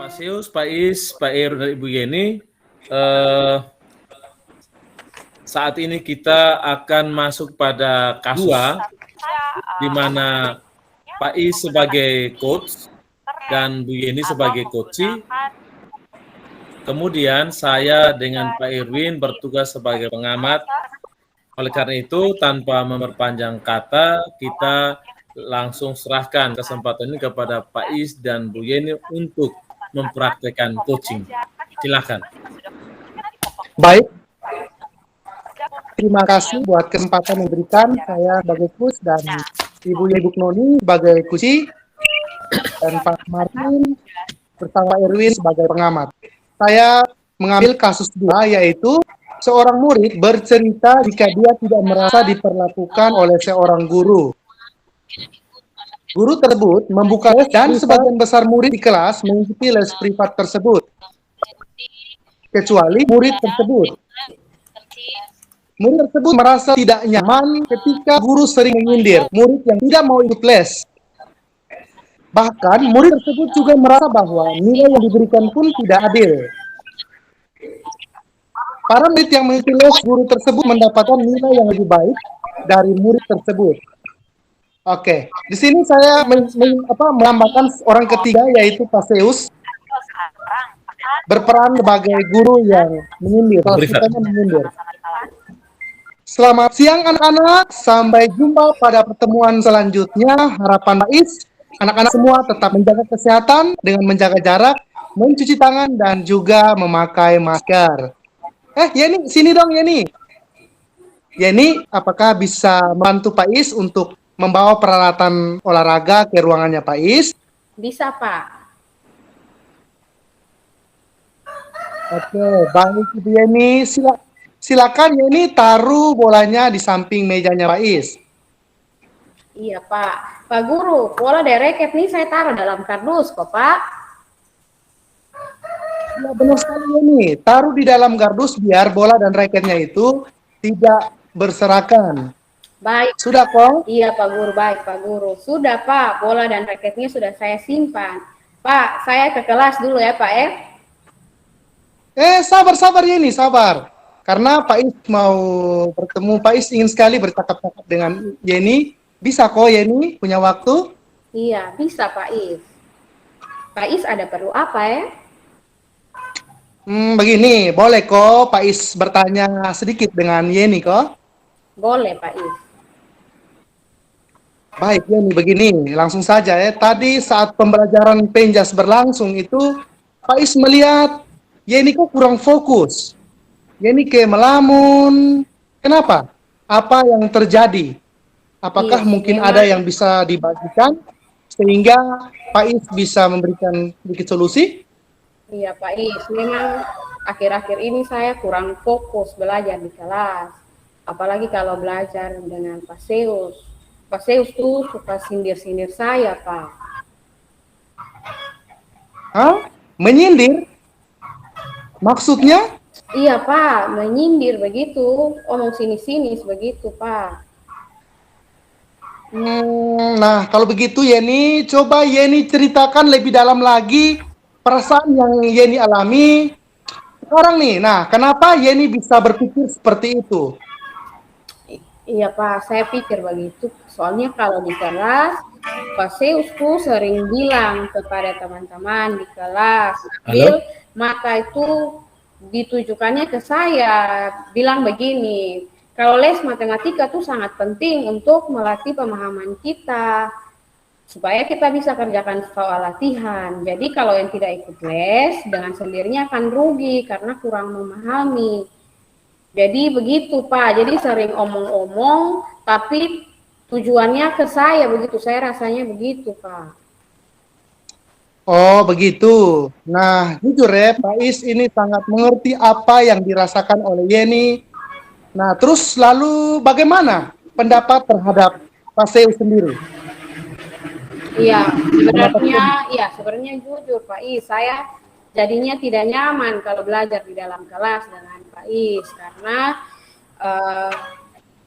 Mas Yus, Pak Is, Pak Ir, dan Ibu Yeni, saat ini kita akan masuk pada kasus di mana Pak Is sebagai coach dan Bu Yeni sebagai coachee. Kemudian saya dengan Pak Irwin bertugas sebagai pengamat. Oleh karena itu, tanpa memperpanjang kata, kita langsung serahkan kesempatan ini kepada Pak Is dan Bu Yeni untuk mempraktekkan coaching. Silakan. Baik, terima kasih buat kesempatan yang diberikan saya sebagai coach dan Ibu Yeni Noni sebagai coachee dan Pak Martin bersama Irwin sebagai pengamat. Saya mengambil kasus 2, yaitu seorang murid bercerita jika dia tidak merasa diperlakukan oleh seorang guru. Guru tersebut membuka les dan sebagian besar murid di kelas mengikuti les privat tersebut, kecuali murid tersebut. Murid tersebut merasa tidak nyaman ketika guru sering menyindir murid yang tidak mau ikut les. Bahkan, murid tersebut juga merasa bahwa nilai yang diberikan pun tidak adil. Para murid yang mengikuti les guru tersebut mendapatkan nilai yang lebih baik dari murid tersebut. Oke, di sini saya melambangkan orang ketiga, yaitu Paseus, berperan sebagai guru yang menyindir. Selamat siang anak-anak, sampai jumpa pada pertemuan selanjutnya. Harapan Pak Is, anak-anak semua tetap menjaga kesehatan dengan menjaga jarak, mencuci tangan, dan juga memakai masker. Yeni, sini dong Yeni. Yeni, apakah bisa membantu Pak Is untuk membawa peralatan olahraga ke ruangannya Pak Is? Bisa, Pak. Oke, baik Ibu Yeni. Silakan Yeni taruh bolanya di samping mejanya Pak Is. Iya, Pak. Pak Guru, bola dari raket nih saya taruh dalam kardus kok, Pak. Ya, benar sekali Yeni. Taruh di dalam kardus biar bola dan raketnya itu tidak berserakan. Baik. Sudah kok? Iya, Pak Guru. Baik, Pak Guru. Sudah, Pak. Bola dan raketnya sudah saya simpan. Pak, saya ke kelas dulu ya, Pak, ya. Sabar Yeni, sabar. Karena Pak Is mau bertemu, Pak Is ingin sekali bercakap-cakap dengan Yeni. Bisa kok Yeni, punya waktu? Iya, bisa Pak Is. Pak Is ada perlu apa ya? Begini, boleh kok Pak Is bertanya sedikit dengan Yeni kok? Boleh Pak Is. Baik Yeni, begini, langsung saja ya. Tadi saat pembelajaran penjas berlangsung itu, Pak Is melihat Yeni kok kurang fokus. Yeni kayak melamun. Kenapa? Apa yang terjadi? Apakah mungkin ada yang bisa dibagikan sehingga Pak Is bisa memberikan sedikit solusi? Iya Pak Is, memang akhir-akhir ini saya kurang fokus belajar di kelas. Apalagi kalau belajar dengan Pak Seus. Pak Seus tuh suka sindir-sindir saya, Pak. Hah? Menyindir? Maksudnya? Iya Pak, menyindir begitu, omong sini-sini begitu Pak. Nah, kalau begitu Yeni, coba Yeni ceritakan lebih dalam lagi perasaan yang Yeni alami sekarang nih. Nah, kenapa Yeni bisa berpikir seperti itu? Iya Pak, saya pikir begitu. Soalnya kalau di kelas, Pak Seusku sering bilang kepada teman-teman di kelas, maka itu ditujukannya ke saya, bilang begini, kalau les matematika itu sangat penting untuk melatih pemahaman kita, supaya kita bisa kerjakan soal latihan. Jadi kalau yang tidak ikut les, dengan sendirinya akan rugi karena kurang memahami. Jadi begitu Pak, jadi sering omong-omong, tapi tujuannya ke saya begitu, saya rasanya begitu Pak. Oh begitu. Nah jujur ya Pak Is ini sangat mengerti apa yang dirasakan oleh Yeni. Nah, terus lalu bagaimana pendapat terhadap Pak Seus sendiri? Iya, sebenarnya jujur Pak Is, saya jadinya tidak nyaman kalau belajar di dalam kelas dengan Pak Is karena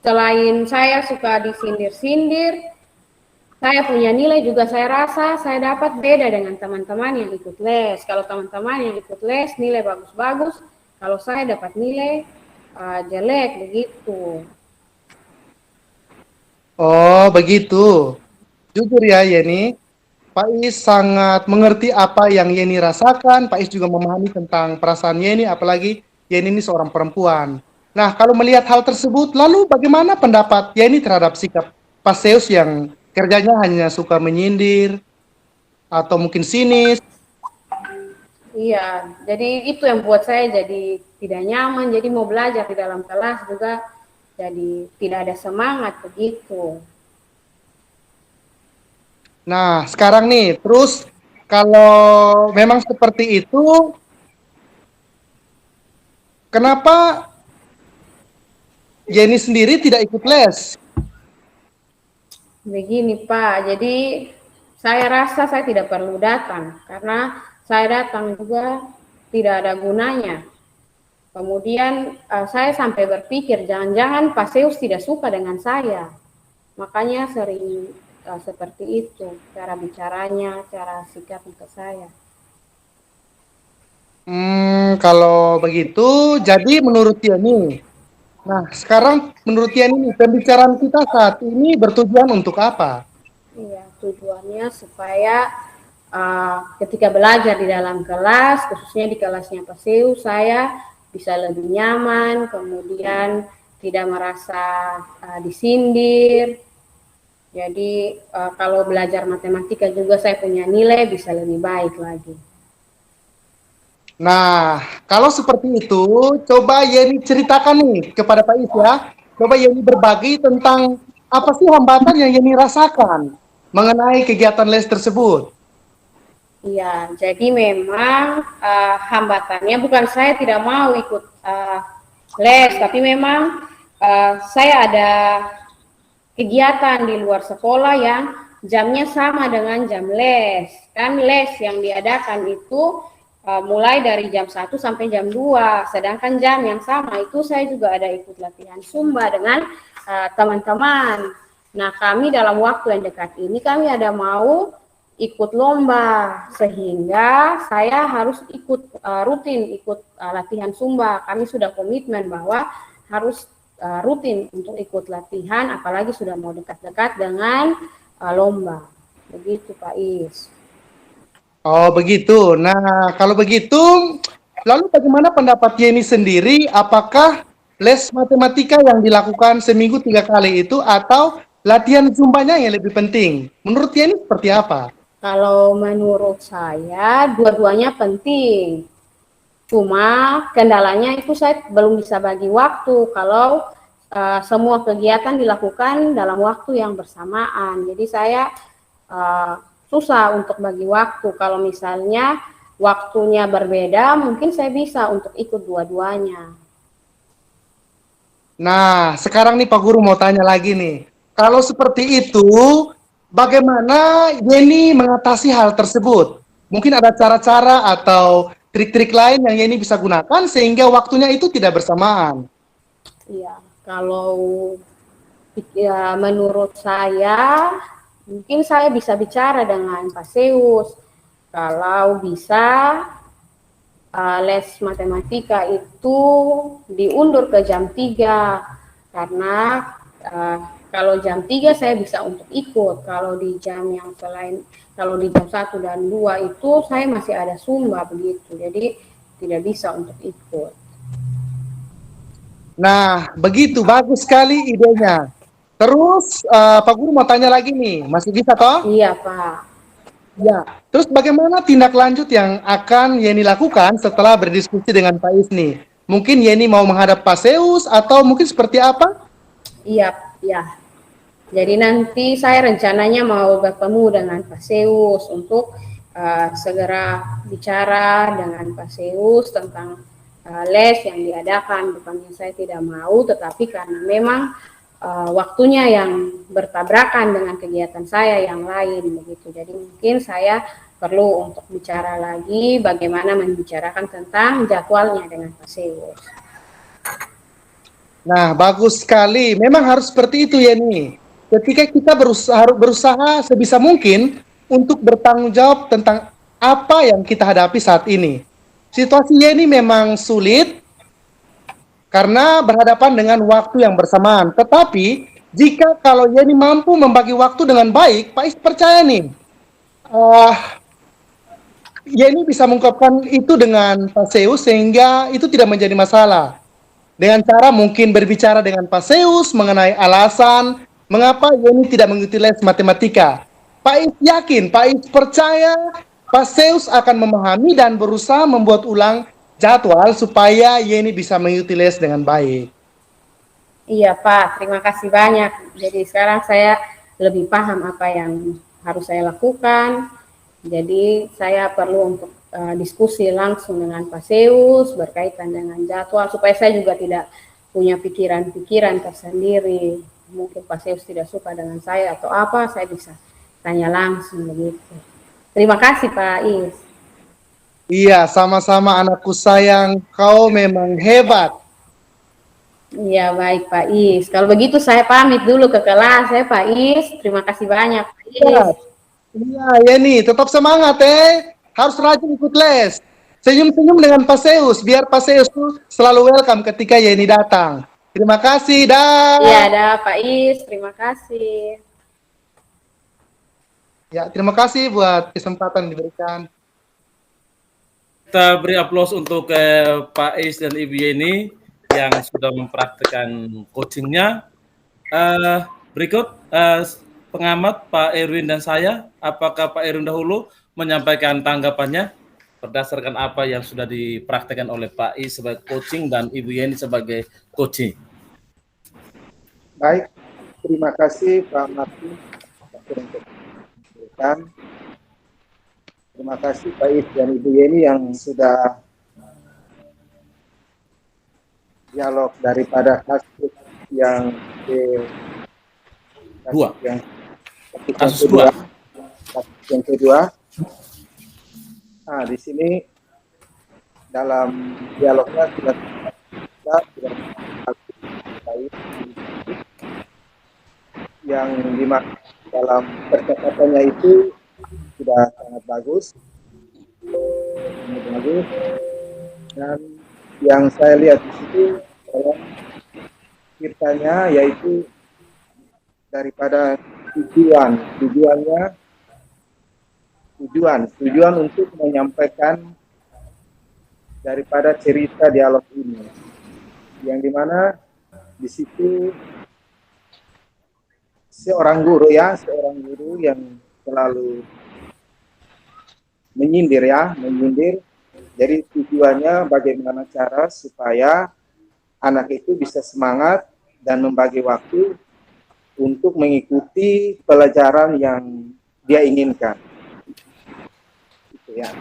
selain saya suka disindir-sindir, saya punya nilai juga saya rasa saya dapat beda dengan teman-teman yang ikut les. Kalau teman-teman yang ikut les nilai bagus-bagus, kalau saya dapat nilai jelek begitu. Oh, begitu. Jujur ya, Yeni. Pak Is sangat mengerti apa yang Yeni rasakan. Pak Is juga memahami tentang perasaan Yeni, apalagi Yeni ini seorang perempuan. Nah, kalau melihat hal tersebut, lalu bagaimana pendapat Yeni terhadap sikap Paseus yang kerjanya hanya suka menyindir, atau mungkin sinis? Iya, jadi itu yang buat saya jadi tidak nyaman, jadi mau belajar di dalam kelas juga jadi tidak ada semangat begitu. Nah, sekarang nih, terus kalau memang seperti itu, kenapa Yeni sendiri tidak ikut les? Begini Pak, jadi saya rasa saya tidak perlu datang karena saya datang juga tidak ada gunanya. Kemudian saya sampai berpikir jangan-jangan Pak Seus tidak suka dengan saya. Makanya sering seperti itu cara bicaranya, cara sikapnya ke saya. Kalau begitu, jadi menurut Yeni. Nah, sekarang menurut Yeni nih, pembicaraan kita saat ini bertujuan untuk apa? Iya, tujuannya supaya ketika belajar di dalam kelas, khususnya di kelasnya Pak Seus, saya bisa lebih nyaman, kemudian tidak merasa disindir. Jadi kalau belajar matematika juga saya punya nilai bisa lebih baik lagi. Nah, kalau seperti itu, coba Yeni ceritakan nih kepada Pak Is ya. Coba Yeni berbagi tentang apa sih hambatan yang Yeni rasakan mengenai kegiatan les tersebut. Iya, jadi memang hambatannya bukan saya tidak mau ikut les, tapi memang saya ada kegiatan di luar sekolah yang jamnya sama dengan jam les. Kan les yang diadakan itu mulai dari jam 1 sampai jam 2. Sedangkan jam yang sama itu saya juga ada ikut latihan Zumba dengan teman-teman. Nah, kami dalam waktu yang dekat ini kami ada mau ikut lomba, sehingga saya harus ikut rutin ikut latihan Zumba. Kami sudah komitmen bahwa harus rutin untuk ikut latihan, apalagi sudah mau dekat-dekat dengan lomba. Begitu Pak Is. Oh, begitu. Nah, kalau begitu, lalu bagaimana pendapat Yeni sendiri? Apakah les matematika yang dilakukan seminggu 3 kali itu atau latihan zumbanya yang lebih penting? Menurut Yeni seperti apa? Kalau menurut saya, dua-duanya penting. Cuma kendalanya itu saya belum bisa bagi waktu kalau semua kegiatan dilakukan dalam waktu yang bersamaan. Jadi saya susah untuk bagi waktu. Kalau misalnya waktunya berbeda, mungkin saya bisa untuk ikut dua-duanya. Nah, sekarang nih Pak Guru mau tanya lagi nih. Kalau seperti itu, bagaimana Yeni mengatasi hal tersebut? Mungkin ada cara-cara atau trik-trik lain yang Yeni bisa gunakan sehingga waktunya itu tidak bersamaan. Iya, kalau ya, menurut saya, mungkin saya bisa bicara dengan Pak Seus. Kalau bisa les matematika itu diundur ke jam 3 karena kalau jam 3 saya bisa untuk ikut, kalau di jam yang selain, kalau di jam 1 dan 2 itu saya masih ada Zumba begitu, jadi tidak bisa untuk ikut. Nah, begitu bagus sekali idenya. Terus Pak Guru mau tanya lagi nih, masih bisa toh? Iya Pak. Ya. Terus bagaimana tindak lanjut yang akan Yeni lakukan setelah berdiskusi dengan Pak Isni? Mungkin Yeni mau menghadap Pak Seus atau mungkin seperti apa? Iya, ya. Jadi nanti saya rencananya mau bertemu dengan Pak Seus untuk segera bicara dengan Pak Seus tentang les yang diadakan. Bukannya saya tidak mau, tetapi karena memang waktunya yang bertabrakan dengan kegiatan saya yang lain begitu. Jadi mungkin saya perlu untuk bicara lagi bagaimana membicarakan tentang jadwalnya dengan Pak Seus. Nah, bagus sekali. Memang harus seperti itu Yeni. ketika kita berusaha sebisa mungkin untuk bertanggung jawab tentang apa yang kita hadapi saat ini. Situasi Yeni memang sulit karena berhadapan dengan waktu yang bersamaan. Tetapi jika kalau Yeni mampu membagi waktu dengan baik, Pak Is percaya nih, Yeni bisa mengungkapkan itu dengan Pak Zeus sehingga itu tidak menjadi masalah. Dengan cara mungkin berbicara dengan Pak Zeus mengenai alasan mengapa Yeni tidak mengikuti les matematika. Pak Is yakin, Pak Is percaya Pak Zeus akan memahami dan berusaha membuat ulang jadwal supaya Yeni bisa mengikuti les dengan baik. Iya Pak, terima kasih banyak. Jadi sekarang saya lebih paham apa yang harus saya lakukan. Jadi saya perlu untuk diskusi langsung dengan Pak Zeus berkaitan dengan jadwal supaya saya juga tidak punya pikiran-pikiran tersendiri. Mungkin Pak Zeus tidak suka dengan saya atau apa, saya bisa tanya langsung begitu. Terima kasih Pak Is. Iya, sama-sama anakku sayang, kau memang hebat. Iya baik Pak Is. Kalau begitu saya pamit dulu ke kelas ya Pak Is. Terima kasih banyak Pak Is. Iya, Yeni, tetap semangat harus rajin ikut les. Senyum-senyum dengan Pak Zeus, biar Pak Zeus tuh selalu welcome ketika Yeni datang. Terima kasih, dah. Iya, dah Pak Is. Terima kasih. Ya, terima kasih buat kesempatan yang diberikan. Kita beri aplaus untuk Pak Is dan Ibu Yeni yang sudah mempraktikkan coachingnya. Berikut pengamat Pak Erwin dan saya. Apakah Pak Erwin dahulu menyampaikan tanggapannya berdasarkan apa yang sudah dipraktikkan oleh Pak Is sebagai coaching dan Ibu Yeni sebagai coaching? Baik, terima kasih Pak Martin untuk memberikan. Terima kasih Pak Is dan Ibu Yeni yang sudah dialog daripada kasus yang kasus yang kedua. Nah, di sini dalam dialognya sudah yang dimana dalam percakapannya itu sudah sangat bagus, dan yang saya lihat di situ dalam ceritanya yaitu daripada tujuan untuk menyampaikan daripada cerita dialog ini, yang dimana di situ seorang guru yang selalu menyindir. Jadi tujuannya bagaimana cara supaya anak itu bisa semangat dan membagi waktu untuk mengikuti pelajaran yang dia inginkan. Itu ya.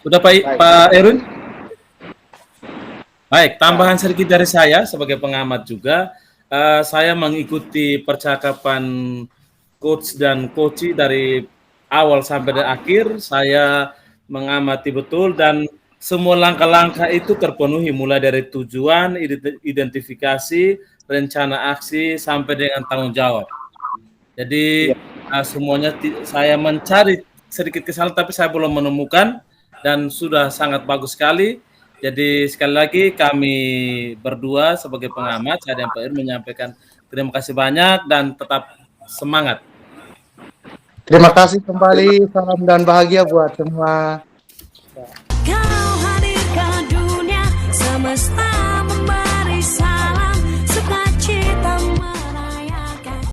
Sudah Pak Erwin? Baik, tambahan sedikit dari saya sebagai pengamat juga. Saya mengikuti percakapan coach dan coachee dari awal sampai akhir. Saya mengamati betul dan semua langkah-langkah itu terpenuhi mulai dari tujuan, identifikasi, rencana aksi sampai dengan tanggung jawab. Jadi semuanya saya mencari sedikit kesalahan tapi saya belum menemukan dan sudah sangat bagus sekali. Jadi sekali lagi kami berdua sebagai pengamat, saya dan Pak Ir menyampaikan terima kasih banyak dan tetap semangat. Terima kasih kembali, salam dan bahagia buat semua. Kau hadir ke dunia semesta